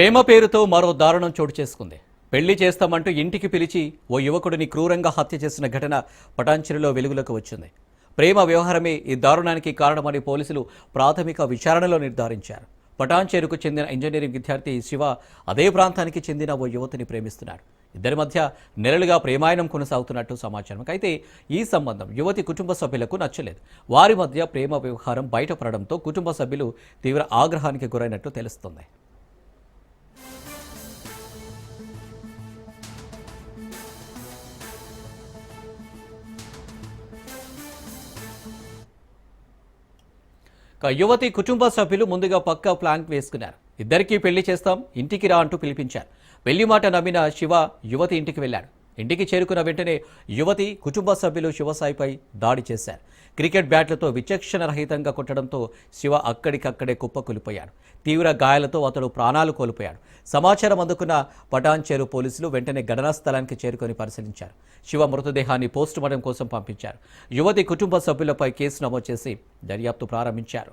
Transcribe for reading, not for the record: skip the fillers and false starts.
ప్రేమ పేరుతో మరో దారుణం చోటు చేసుకుంది. పెళ్లి చేస్తామంటూ ఇంటికి పిలిచి ఓ యువకుడిని క్రూరంగా హత్య చేసిన ఘటన పటాన్చెరులో వెలుగులోకి వచ్చింది. ప్రేమ వ్యవహారమే ఈ దారుణానికి కారణమని పోలీసులు ప్రాథమిక విచారణలో నిర్ధారించారు. పటాన్చెరుకు చెందిన ఇంజనీరింగ్ విద్యార్థి శివ అదే ప్రాంతానికి చెందిన ఓ యువతిని ప్రేమిస్తున్నాడు. ఇద్దరి మధ్య నెలలుగా ప్రేమాయణం కొనసాగుతున్నట్టు సమాచారం. అయితే ఈ సంబంధం యువతి కుటుంబ సభ్యులకు నచ్చలేదు. వారి మధ్య ప్రేమ వ్యవహారం బయటపడడంతో కుటుంబ సభ్యులు తీవ్ర ఆగ్రహానికి గురైనట్టు తెలుస్తోంది. యువతి కుటుంబ సభ్యులు ముందుగా పక్కా ప్లాన్ వేసుకున్నారు. ఇద్దరికీ పెళ్లి చేస్తాం, ఇంటికి రా అంటూ పిలిపించారు. పెళ్లి మాట నమ్మిన శివ యువతి ఇంటికి వెళ్లాడు. ఇంటికి చేరుకున్న వెంటనే యువతి కుటుంబ సభ్యులు శివసాయిపై దాడి చేశారు. క్రికెట్ బ్యాట్లతో విచక్షణ రహితంగా కొట్టడంతో శివ అక్కడికక్కడే కుప్పకూలిపోయాడు. తీవ్ర గాయాలతో అతడు ప్రాణాలు కోల్పోయాడు. సమాచారం అందుకున్న పటాన్చెరు పోలీసులు వెంటనే ఘటనా స్థలానికి చేరుకొని పరిశీలించారు. శివ మృతదేహాన్ని పోస్టుమార్టం కోసం పంపించారు. యువతి కుటుంబ సభ్యులపై కేసు నమోదు చేసి దర్యాప్తు ప్రారంభించారు.